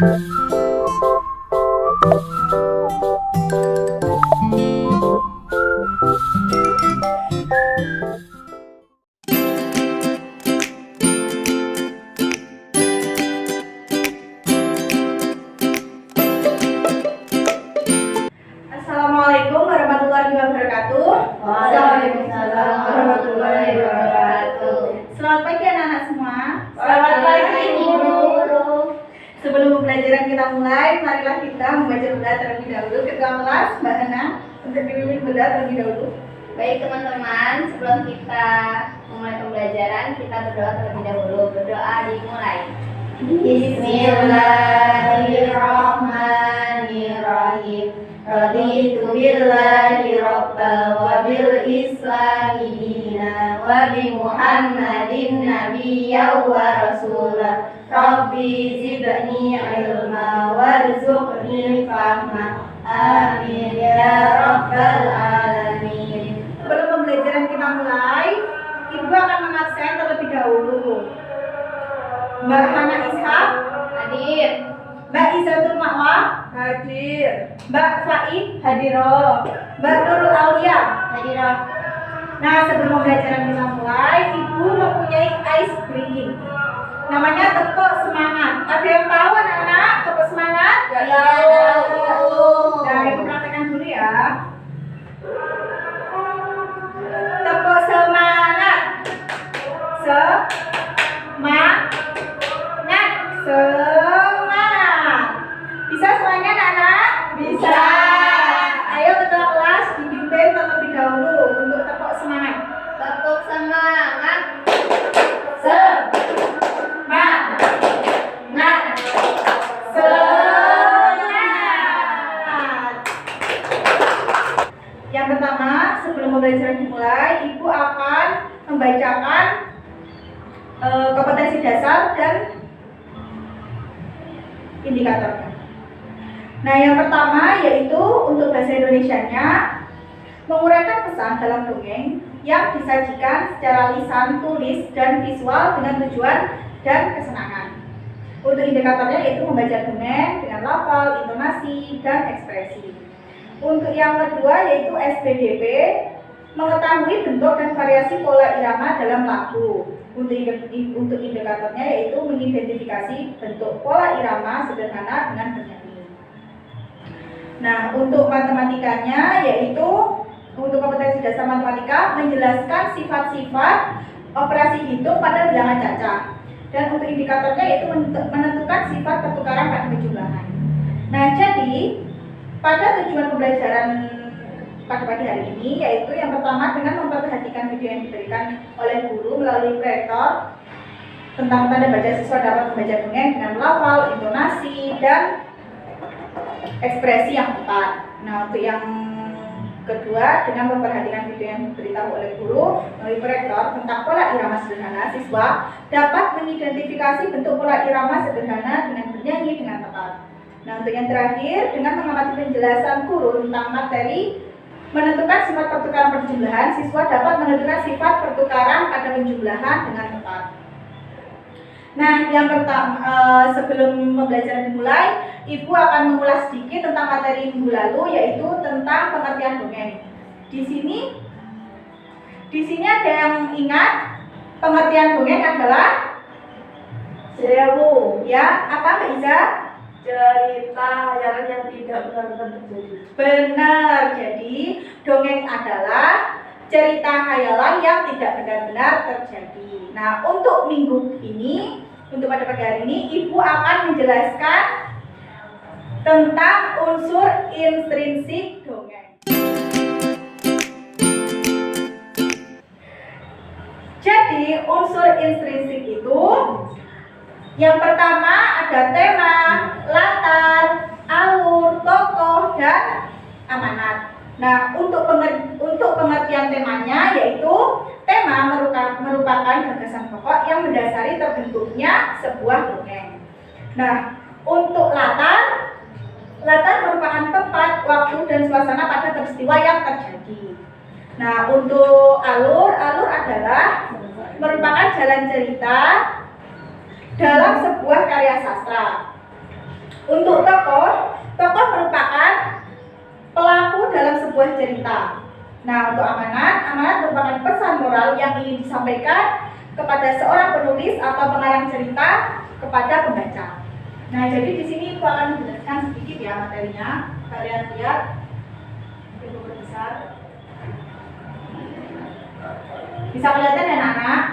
Assalamualaikum warahmatullahi wabarakatuh. Waalaikumsalam warahmatullahi wabarakatuh. Selamat pagi anak-anak semua. Selamat pagi guru. Sebelum pembelajaran kita mulai, marilah kita membaca benda terlebih dahulu. Ketua kelas, Mbak Hana, untuk dipimpin benda terlebih dahulu. Baik teman-teman, sebelum kita memulai pembelajaran, kita berdoa terlebih dahulu. Berdoa dimulai. Bismillahirrahmanirrahim. Raditu billahi rabban wa bil islami dinan wa bi Muhammadin nabiyyan wa rasulah. Rabbi zidni ilma warzuqni fahma. Amin ya rabbal alamin. Sebelum pembelajaran kita mulai, Ibu akan mengabsen terlebih dahulu. Mbak Hana Ishak Hadir. Mbak Izatul Ma'wa Hadir. Mbak Faid Hadiro, Mbak Nurul Aulia. Hadirah. Nah, sebelum pembelajaran kita mulai, Ibu mempunyai ice breaking. Namanya tepuk semangat. Ada yang tahu anak-anak tepuk semangat? Gak Iya, tahu. Nah, Ibu praktekkan dulu ya. Tepuk semangat. Semangat. Semangat. Bisa semuanya anak-anak? Bisa. Ayo ketua kelas dipimpin terlebih dahulu untuk tepuk semangat. Tepuk semangat. Semangat. Semangat. Yang pertama, sebelum pembelajaran dimulai, Ibu akan membacakan kompetensi dasar dan indikatornya. Nah, yang pertama yaitu untuk bahasa Indonesianya, menguraikan pesan dalam dongeng yang disajikan secara lisan, tulis, dan visual dengan tujuan dan kesenangan. Untuk indikatornya yaitu membaca dongeng dengan lafal, intonasi, dan ekspresi. Untuk yang kedua yaitu SPDP, mengetahui bentuk dan variasi pola irama dalam lagu. Untuk indikatornya yaitu mengidentifikasi bentuk pola irama sederhana dengan bernyanyi. Nah, untuk matematikanya yaitu untuk kompetensi dasar matematika menjelaskan sifat-sifat operasi hitung pada bilangan cacah. Dan untuk indikatornya yaitu menentukan sifat pertukaran pada penjumlahan. Nah, jadi pada tujuan pembelajaran pada pagi hari ini yaitu yang pertama dengan memperhatikan video yang diberikan oleh guru melalui proyektor tentang tanda baca siswa dapat membaca dongeng dengan lafal, intonasi, dan ekspresi yang tepat. Nah, untuk yang kedua dengan memperhatikan video yang diberitahu oleh guru melalui proyektor tentang pola irama sederhana, siswa dapat mengidentifikasi bentuk pola irama sederhana dengan bernyanyi dengan tepat. Nah, untuk yang terakhir dengan mengamati penjelasan guru tentang materi menentukan sifat pertukaran perjumlahan, siswa dapat menentukan sifat pertukaran pada penjumlahan dengan tepat. Nah, yang pertama, sebelum pembelajaran dimulai, Ibu akan mengulas sedikit tentang materi minggu lalu, yaitu tentang pengertian dongeng. Di sini ada yang ingat pengertian dongeng adalah Sewu. ya apa Mbak Iza? Cerita yang tidak benar-benar terjadi. Benar, jadi dongeng adalah cerita khayalan yang tidak benar-benar terjadi. Nah, untuk minggu ini, untuk pada pagi hari ini, Ibu akan menjelaskan tentang unsur intrinsik dongeng. Jadi, unsur intrinsik itu yang pertama ada tema, latar, alur, tokoh, dan amanat. Nah, untuk pengertian temanya yaitu tema merupakan gagasan pokok yang mendasari terbentuknya sebuah dongeng. Nah, untuk latar merupakan tempat, waktu, dan suasana pada peristiwa yang terjadi. Nah, untuk alur adalah merupakan jalan cerita dalam sebuah karya sastra. Untuk tokoh, tokoh merupakan pelaku dalam sebuah cerita. Nah, untuk amanat, amanat merupakan pesan moral yang ingin disampaikan kepada seorang penulis atau pengarang cerita kepada pembaca. Nah, jadi di sini aku akan menjelaskan sedikit ya materinya. Kalian lihat, itu besar. Bisa kelihatan ya anak-anak?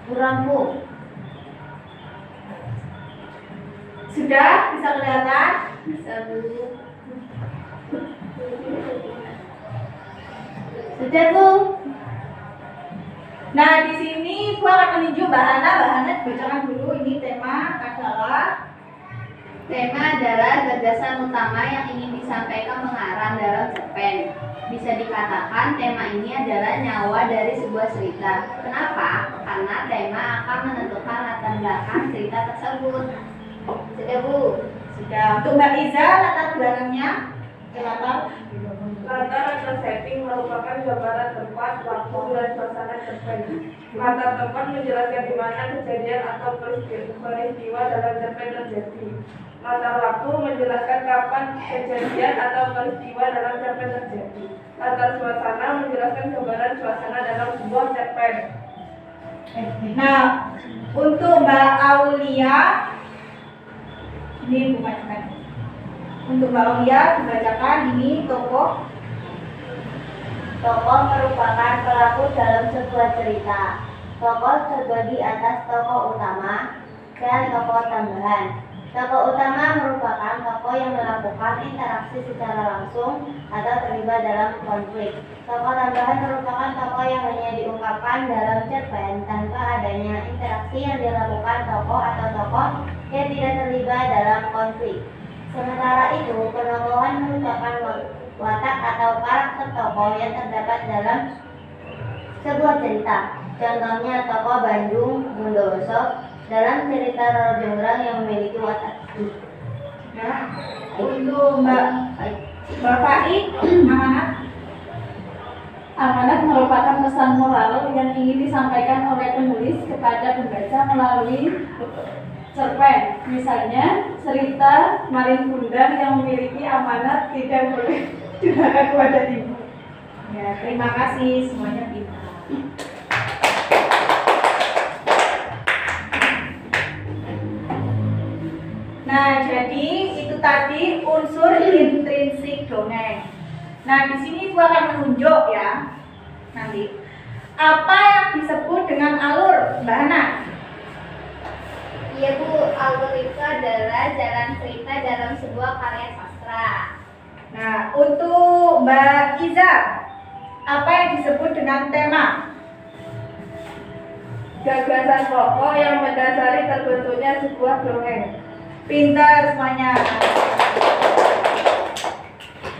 Kurang Bu. Sudah bisa kelihatan? Bisa Bu. Sudah Bu. Nah, di sini gua akan menunjuk Mbak Hana bacakan dulu. Ini tema adalah Gagasan utama yang ingin disampaikan pengarang dalam cerpen. Bisa dikatakan tema ini adalah nyawa dari sebuah cerita. Kenapa? Karena tema akan menentukan latar belakang cerita tersebut. Sudah Bu? Sudah. Untuk Mbak Iza, latar belakangnya Latar atau setting merupakan gambaran tempat, waktu, dan suasana cerpen. Latar tempat menjelaskan di mana kejadian atau peristiwa dalam cerpen terjadi. Latar waktu menjelaskan kapan kejadian atau peristiwa dalam cerpen terjadi. Latar suasana menjelaskan gambaran suasana dalam sebuah cerpen. Nah, untuk Mbak Aulia, ini bukan. Untuk Mbak Aulia dibacakan ini tokoh. Tokoh merupakan pelaku dalam sebuah cerita. Tokoh terbagi atas tokoh utama dan tokoh tambahan. Tokoh utama merupakan tokoh yang melakukan interaksi secara langsung atau terlibat dalam konflik. Tokoh tambahan merupakan tokoh yang hanya diungkapkan dalam cerpen tanpa adanya interaksi yang dilakukan tokoh atau tokoh yang tidak terlibat dalam konflik. Sementara itu, penokohan merupakan watak atau karakter tokoh yang terdapat dalam sebuah cerita. Contohnya tokoh Bandung Bondowoso dalam cerita Roro Jonggrang yang memiliki watak itu. Nah, untuk Mbak Fai, Amanat merupakan pesan moral yang ingin disampaikan oleh penulis kepada pembaca melalui cerpen. Misalnya, cerita Marin Bundar yang memiliki amanat tidak boleh durhaka kepada ibu. ya, terima kasih semuanya pintar. Nah, jadi itu tadi unsur intrinsik dongeng. Nah, di sini gua akan menunjuk ya nanti apa yang disebut dengan alur, Mbak Hana. Iya Bu, alur itu adalah jalan cerita dalam sebuah karya sastra. Nah, untuk Mbak Iza, apa yang disebut dengan tema? Gagasan pokok yang mendasari terbentuknya sebuah dongeng. Pintar semuanya.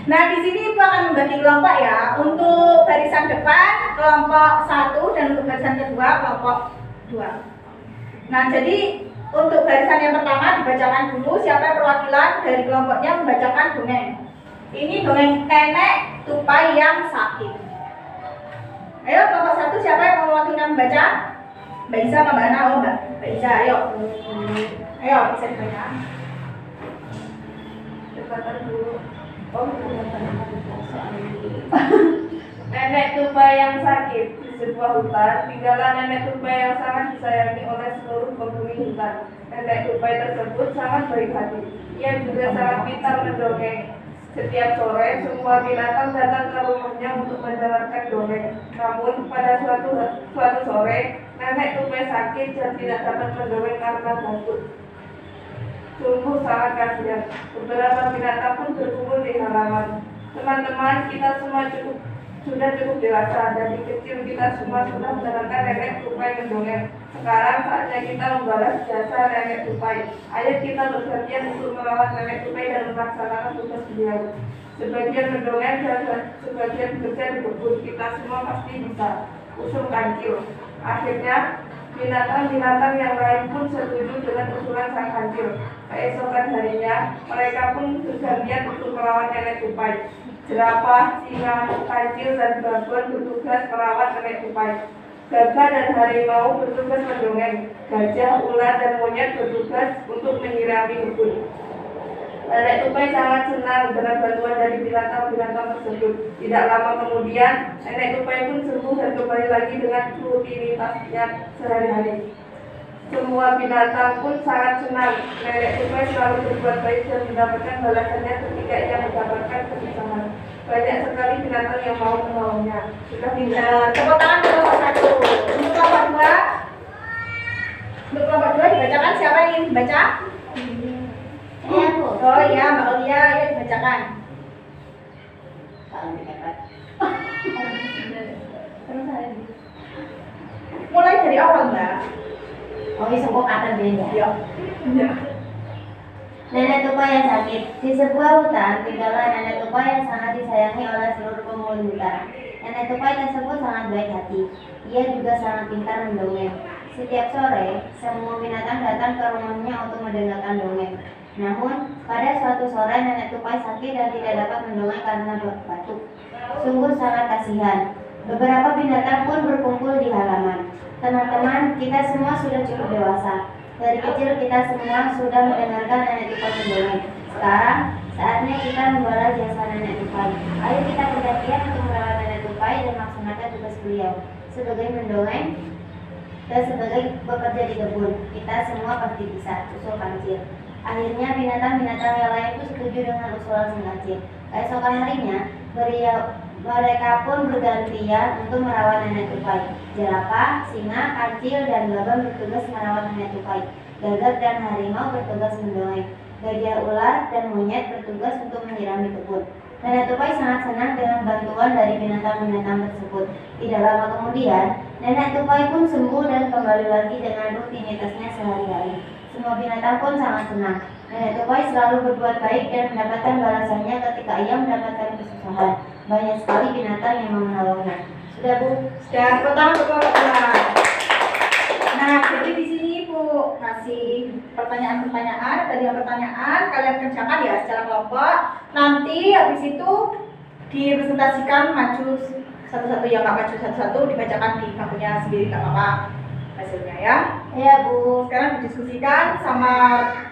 Nah, di sini Ibu akan membagi kelompok ya. Untuk barisan depan kelompok 1 dan untuk barisan kedua kelompok 2. Nah, jadi untuk barisan yang pertama dibacakan dulu siapa perwakilan dari kelompoknya membacakan dongeng. Ini dongeng Nenek Tupai yang Sakit. Ayo kelompok 1 siapa yang mewakilkan membaca? Mbak Iza apa Mbak Ana? Oh, Mbak Iza, ayo. Ayo, bisa dibaca. Cepatan dulu. Nenek tupai yang sakit. Di sebuah hutan, tinggallah nenek tupai yang sangat disayangi oleh seluruh penghuni hutan. Nenek tupai tersebut sangat baik hati. Ia juga sangat pintar mendongeng. Setiap sore, semua binatang datang ke rumahnya untuk mendengarkan dongeng. Namun, pada suatu sore, nenek tupai sakit dan tidak dapat mendongeng karena batuk. Sungguh sangat kasihan. Beberapa binatang pun berkumpul di halaman. Teman-teman, kita semua sudah cukup dewasa. Dari kecil kita semua sudah mendengarkan nenek tupai mendongeng. Sekarang saatnya kita membalas jasa nenek tupai. Ayo kita bergantian untuk merawat nenek tupai dan melaksanakan tugas beliau. Sebagian mendongeng dan sebagian bekerja di kebun. Kita semua pasti bisa. Usul Kancil. Akhirnya binatang-binatang yang lain pun setuju dengan usulan sang kancil. Keesokan harinya, mereka pun bergantian untuk merawat nenek tupai. Jerapah, singa, kancil, dan babuan bertugas merawat nenek tupai. Gagak dan harimau bertugas mendongeng. Gajah, ular, dan monyet bertugas untuk menyirami kebun. Nenek tupai sangat senang dengan bantuan dari binatang-binatang tersebut. Tidak lama kemudian, nenek tupai pun sembuh dan kembali lagi dengan rutinitasnya sehari-hari. Semua binatang pun sangat senang. Nenek tupai selalu berbuat baik dan mendapatkan balasannya ketika ia mendapatkan kesusahan. Banyak sekali binatang yang mau menolongnya. Sudah tidak. Tepuk tangan untuk kelompok 1. Untuk kelompok 2. Untuk kelompok 2 dibacakan, siapa yang ingin membaca? Iya, Bu. Oh iya, Mbak Olia, ya dibacakan. Mulai dari awal, Mbak. Oh, bisa kok kata beda. Iya. Nenek tupai yang sakit. Di sebuah hutan, tinggallah nenek tupai yang sangat disayangi oleh seluruh penghuni hutan. Nenek tupai tersebut sangat baik hati. Ia juga sangat pintar mendongeng. Setiap sore, semua binatang datang ke rumahnya untuk mendengarkan dongeng. Namun, pada suatu sore nenek tupai sakit dan tidak dapat mendongeng karena batuk. Sungguh sangat kasihan. Beberapa binatang pun berkumpul di halaman. Teman-teman, kita semua sudah cukup dewasa. Dari kecil kita semua sudah mendengarkan nenek tupai mendongeng. Sekarang, saatnya kita membalas jasa nenek tupai. Ayo kita bergantian untuk merawat nenek tupai dan melaksanakan tugas beliau. Sebagai mendongeng dan sebagai bekerja di kebun, kita semua pasti bisa, usul Kancil. Akhirnya binatang-binatang yang lain pun setuju dengan usulan si Kancil. Keesokan harinya, mereka pun bergantian untuk merawat nenek tupai. Jerapah, singa, kancil, dan gaban bertugas merawat nenek tupai. Gagak dan harimau bertugas mendongeng. Gajah, ular, dan monyet bertugas untuk menyirami kebun. Nenek tupai sangat senang dengan bantuan dari binatang-binatang tersebut. Tidak lama kemudian, nenek tupai pun sembuh dan kembali lagi dengan rutinitasnya sehari-hari. Semua binatang pun sangat senang. Nenek tupai selalu berbuat baik dan mendapatkan balasannya ketika ia mendapatkan kesusahan. Banyak sekali binatang yang mau menolongnya. Sudah, Bu? Sudah, pertama untuk kelompok 2. Nah, jadi di sini Ibu kasih pertanyaan-pertanyaan. Dari pertanyaan kalian kerjakan ya secara kelompok. Nanti habis itu dipresentasikan maju satu-satu, yang nggak maju satu-satu dibacakan di bangkunya sendiri, nggak apa-apa hasilnya ya. Iya, Bu. Sekarang didiskusikan sama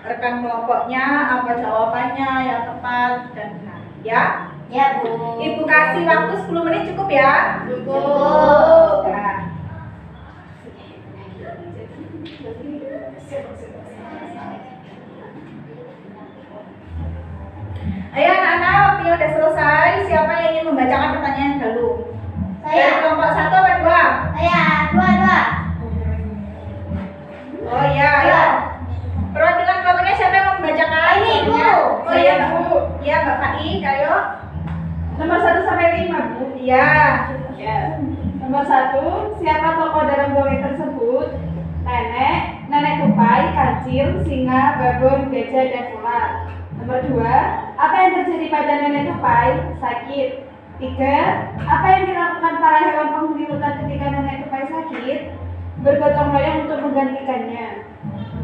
rekan kelompoknya apa jawabannya yang tepat dan benar ya. Ya, Bu. Ibu kasih waktu 10 menit cukup ya? Cukup. Ya. Ayo anak-anak, waktunya udah selesai. Siapa yang ingin membacakan pertanyaan dulu? Dari Saya. kelompok 1 apa 2? Saya. Dua. Oh iya, ayo. Perwakilan kelompoknya siapa yang mau membacakan? Ini, Bu. Oh iya, Bu. Iya, Mbak Fai, ayo. Nomor 1 sampai 5, Bu. Iya. Ya. Nomor 1, siapa tokoh dalam dongeng tersebut? Nenek tupai, kancil, singa, babon, gajah, dan ular. Nomor 2, apa yang terjadi pada nenek tupai? Sakit. 3, apa yang dilakukan para hewan penghuni hutan ketika nenek tupai sakit? Bergotong royong untuk menggantikannya.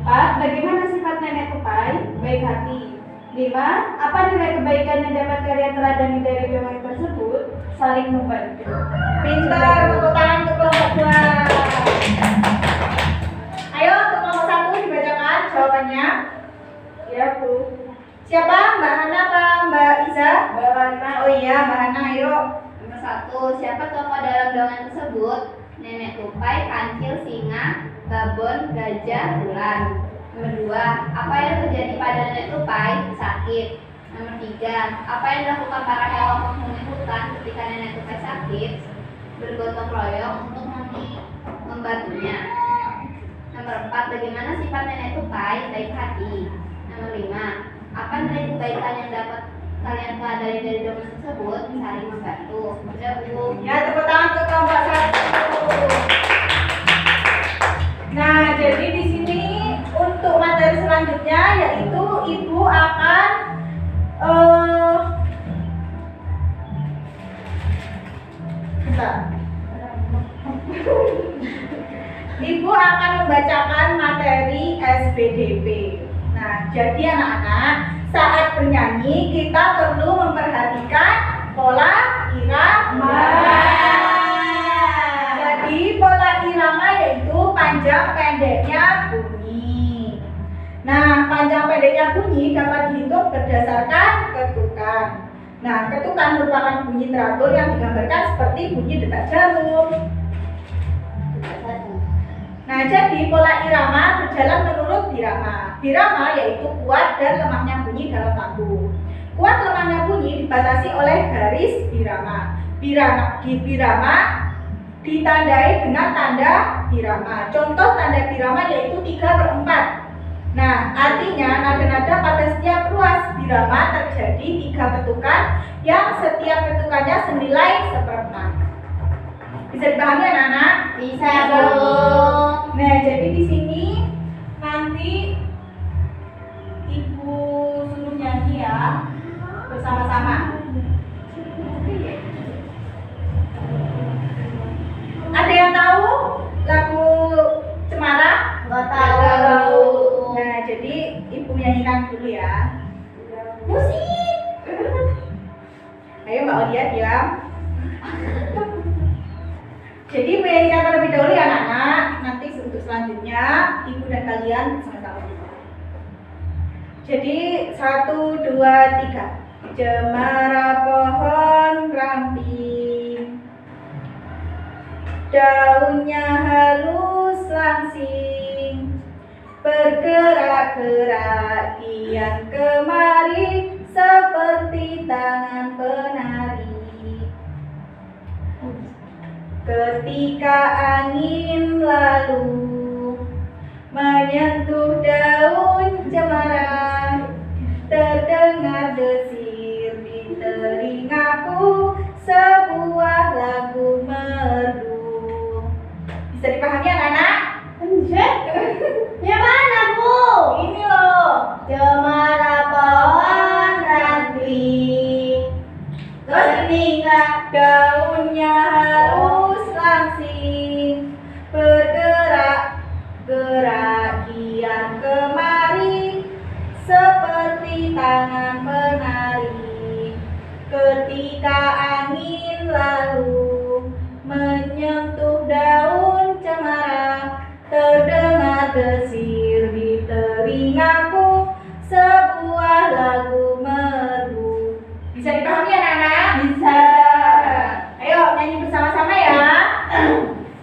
4, bagaimana sifat nenek tupai? Baik hati. 5, apa nilai kebaikan yang dapat kalian teladani dari dongeng tersebut? Saling membantu. Pintar, tepuk tangan untuk kelompok 2. Ayo untuk kelompok 1 dibacakan jawabannya. Ya, Bu. Siapa? Mbak Hana apa Mbak Iza? Bahana. Oh iya, Mbak Hana, ayo. Nomor 1, siapa tokoh dalam dongeng tersebut? Nenek tupai, kancil, singa, babon, gajah, ular. Nomor 2, apa yang terjadi pada nenek tupai? Sakit. Nomor 3, apa yang dilakukan para hewan penghuni hutan ketika nenek tupai sakit? Bergotong royong untuk membantunya. Nomor 4, bagaimana sifat nenek tupai? Baik hati. Nomor 5, apa nilai kebaikan yang dapat kalian pelajari dari dongeng tersebut? Saling membantu. Sudah, Bu. Ya, tepuk tangan untuk kelompok 1. Nah, jadi di sini untuk materi selanjutnya yaitu Ibu akan Ibu akan membacakan materi SPDP. Nah, jadi anak-anak, saat bernyanyi kita perlu memperhatikan pola irama. Jadi pola irama yaitu panjang pendeknya bunyi. Nah, panjang pendeknya bunyi dapat dihitung berdasarkan Nah, ketukan merupakan bunyi teratur yang digambarkan seperti bunyi detak jarum. Nah, jadi pola irama berjalan menurut birama. Birama yaitu kuat dan lemahnya bunyi dalam lagu. Kuat lemahnya bunyi dibatasi oleh garis birama. Di birama ditandai dengan tanda birama. Contoh tanda birama yaitu 3/4. Nah, artinya nada-nada pada setiap ruas birama terjadi 3 ketukan yang setiap ketukannya senilai 1/4. Bisa dipahami anak-anak? Bisa, Bu. Nah, jadi di sini nanti Ibu suruh nyanyi ya bersama-sama. Ada yang tahu lagu Cemara? Nggak tahu. Nah, jadi Ibu nyanyikan dulu ya. Musik. Ayo Mbak Olia diam. Jadi menyanyikan terlebih dahulu ya anak-anak. Nanti untuk selanjutnya Ibu dan kalian sama-sama. Jadi 1, 2, 3. Cemara pohon ramping, daunnya halus langsing, bergerak-gerak kian kemari seperti tangan penari. Ketika angin lalu menyentuh daun cemara, terdengar desir di telingaku sebuah lagu merdu. Bisa dipahami anak-anak? Yang mana, Bu? Ini loh. Cemara pohon ranting, ketika Daunnya halus langsing, bergerak-gerak kian kemari seperti tangan penari. Ketika angin lalu menyentuh daun cemara, terdengar desir di telingaku sebuah lagu merdu. Bisa dipahami anak-anak? Bisa. Ayo nyanyi bersama-sama ya.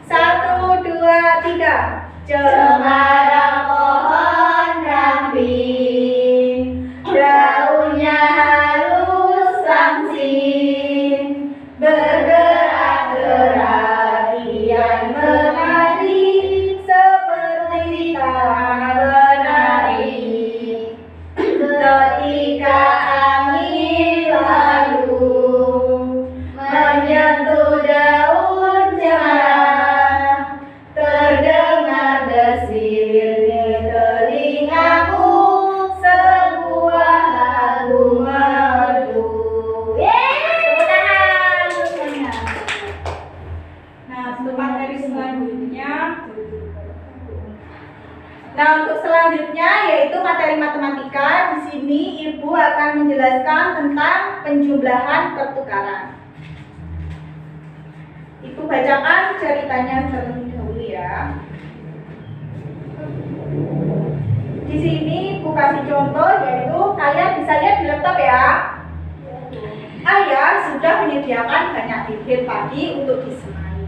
1, 2, 3. Cemara pohon ramping, daunnya halus langsing, bergerak-gerak kian menari seperti tangan penari. Ketika angin lalu menyentuh daun cemara, terdengar desir di telingaku sebuah lagu merdu. Tepuk tangan semuanya. Nah, untuk materi selanjutnya. Nah, untuk selanjutnya yaitu materi matematika. Di sini Ibu akan menjelaskan tentang penjumlahan pertukaran. Ibu bacakan ceritanya terlebih dahulu ya. Di sini Ibu kasih contoh yaitu kalian bisa lihat di laptop ya. Ayah sudah menyediakan banyak bibit padi untuk disemai.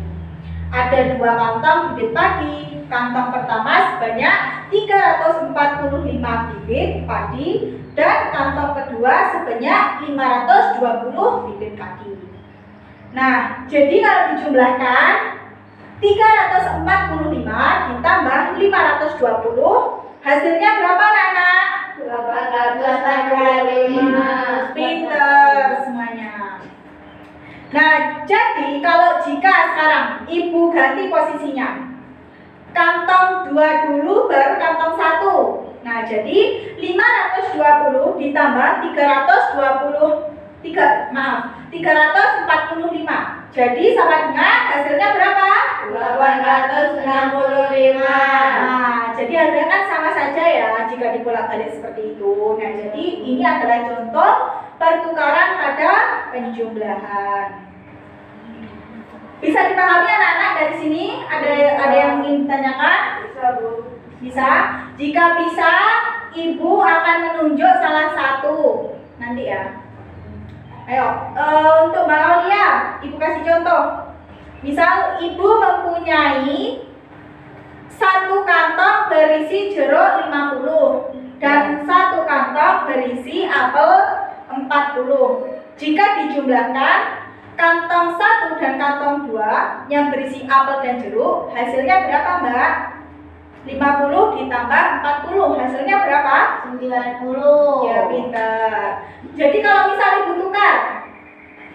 Ada 2 kantong bibit padi. Kantong pertama sebanyak 345 bibit padi dan kantong kedua sebanyak 520 bibit padi. Nah, jadi kalau dijumlahkan 345 ditambah 520 hasilnya berapa anak-anak? 845. Pinter semuanya. Nah, jadi kalau jika sekarang Ibu ganti posisinya, kantong 2 dulu baru kantong 1. Nah, jadi 520 ditambah 345. Jadi sama dengan hasilnya berapa? 865. Nah, jadi hasilnya kan sama saja ya jika dibolak-balik seperti itu. Nah, jadi ini adalah contoh pertukaran pada penjumlahan. Bisa dipahami anak-anak dari sini? Ada yang ingin ditanyakan? Bisa, Bu. Bisa. Jika bisa, Ibu akan menunjuk salah satu nanti ya. Ayo, untuk Mbak Aulia, Ibu kasih contoh. Misal Ibu mempunyai satu kantong berisi jeruk 50 dan satu kantong berisi apel 40. Jika dijumlahkan kantong 1 dan kantong 2 yang berisi apel dan jeruk, hasilnya berapa, Mbak? 50 ditambah 40, hasilnya berapa? 90. Ya, pintar. Jadi kalau misal Ibu tukar,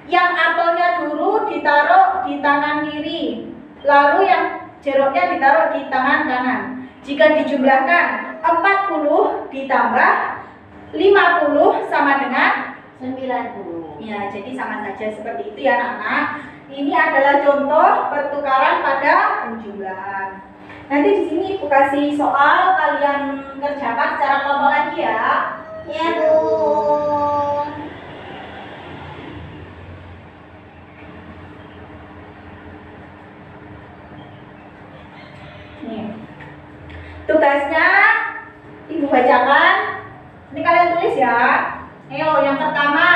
yang apelnya dulu ditaruh di tangan kiri, lalu yang jeruknya ditaruh di tangan kanan. Jika dijumlahkan 40 ditambah 50 sama dengan 90. ya, jadi sama saja seperti itu ya anak-anak. Ini adalah contoh pertukaran pada penjumlahan. Nanti di sini Ibu kasih soal, kalian kerjakan secara kelompok lagi ya. Ya, Bu. Nih. Tugasnya Ibu bacakan. Ini kalian tulis ya. Ayo, yang pertama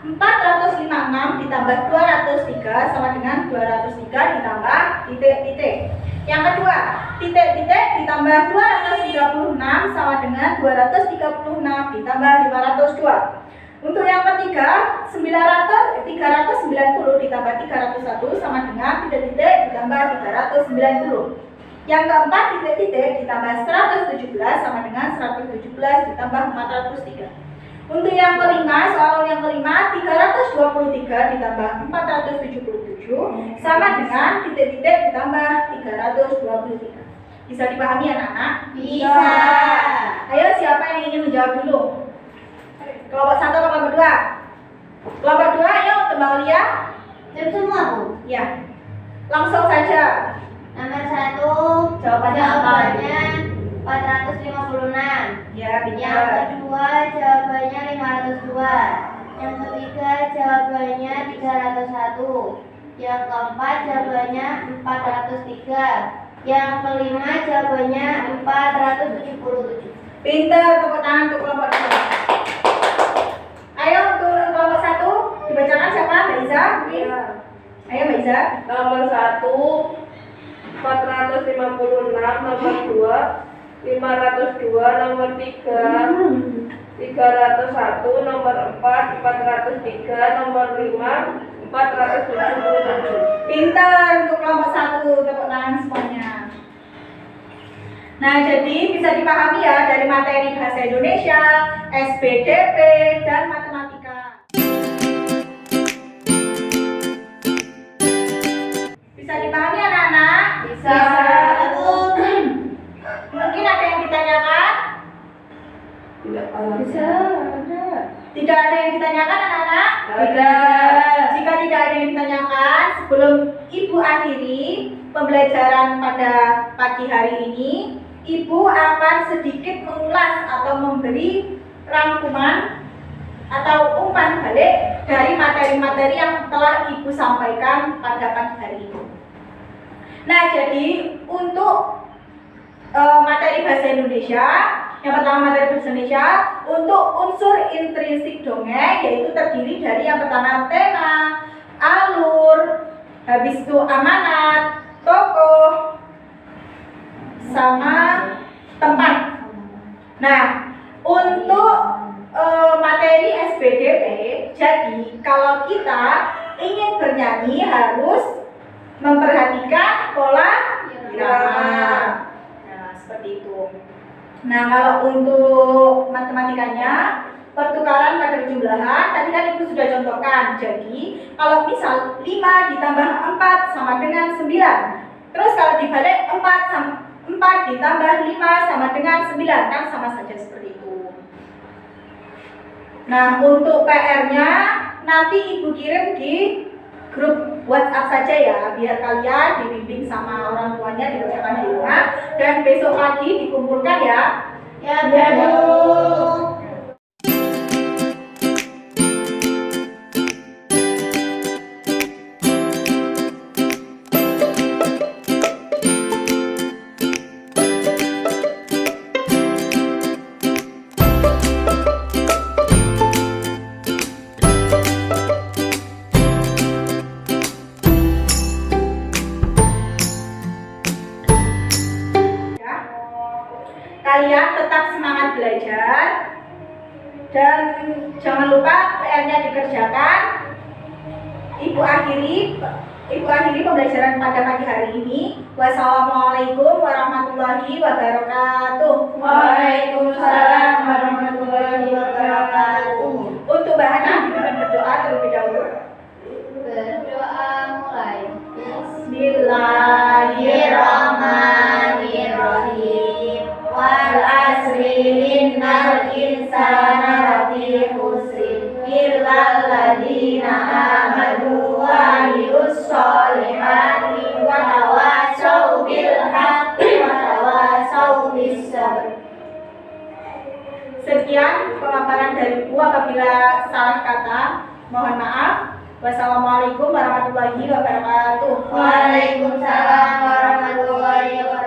456 ditambah 203 sama dengan 203 ditambah titik-titik. Yang kedua, titik-titik ditambah 236 sama dengan 236 ditambah 502. Untuk yang ketiga, 390 ditambah 301 sama dengan titik-titik ditambah 390. Yang keempat, titik-titik ditambah 117 sama dengan 117 ditambah 403. Untuk yang kelima, soal yang kelima, 323 ditambah 477 sama dengan titik-titik ditambah 323. Bisa dipahami anak-anak? Bisa. Ayo, siapa yang ingin menjawab dulu? Kelompok 1 atau kelompok 2? Kelompok 2, ayo untuk Mbak Aulia. Jawab semua, Bu. Ya, langsung saja. Nomor 1, Jawabannya apa? jawabannya 456. Ya, Yang pintar. kedua jawabannya 502. Yang ketiga jawabannya 301. Yang keempat jawabannya 403. Yang kelima jawabannya 477. Pintar, tepuk tangan untuk kelompok 2. Ayo untuk kelompok 1, dibacakan siapa? Mbak Iza? Ya. Ayo Mbak Iza. Nomor 1 456, nomor 2 502, nomor 3 301, nomor 4 403, nomor 5 477. Pintar untuk kelompok 1, tepuk tangan semuanya. Nah, jadi bisa dipahami ya dari materi bahasa Indonesia, SPDP, dan matematika. Bisa dipahami anak-anak? Bisa. Mungkin ada yang ditanyakan? Tidak paham. Bisa, ada. Tidak ada yang ditanyakan anak-anak? Ada. Jika tidak ada yang ditanyakan, sebelum Ibu akhiri pembelajaran pada pagi hari ini, Ibu akan sedikit mengulas atau memberi rangkuman atau umpan balik dari materi-materi yang telah Ibu sampaikan pada pagi hari ini. Nah, jadi untuk materi bahasa Indonesia, yang pertama materi bahasa Indonesia, untuk unsur intrinsik dongeng yaitu terdiri dari yang pertama tema, alur, habis itu amanat, tokoh, sama tempat. Nah, untuk materi SPDP, jadi kalau kita ingin bernyanyi harus memperhatikan pola irama. Nah, seperti itu. Nah, kalau untuk matematikanya, pertukaran pada penjumlahan, tadi kan Ibu sudah contohkan. Jadi, kalau misal 5 ditambah 4 sama dengan 9. Terus kalau dibalik 4 ditambah 5 sama dengan 9, kan sama saja seperti itu. Nah, untuk PR-nya nanti Ibu kirim di grup WhatsApp saja ya, biar kalian dibimbing sama orang tuanya, dikerjakan di rumah, dan besok pagi dikumpulkan ya. Ya, Bu. ya, tetap semangat belajar dan jangan lupa PR-nya dikerjakan. Ibu akhiri pembelajaran pada pagi hari ini. Wassalamualaikum warahmatullahi wabarakatuh. Waalaikumsalam warahmatullahi wabarakatuh. Untuk bahannya kita berdoa terlebih dahulu. Berdoa mulai. Bismillahirrahmanirrahim. Wal asri innal insana lafi khusrin illal ladzina amanu wa amilus solihati wa tawassaw bil haqqi wa tawassaw bis sabr. Sekian pemaparan dari Bu. Apabila salah kata, mohon maaf. Wassalamualaikum warahmatullahi wabarakatuh. Waalaikumsalam warahmatullahi wabarakatuh.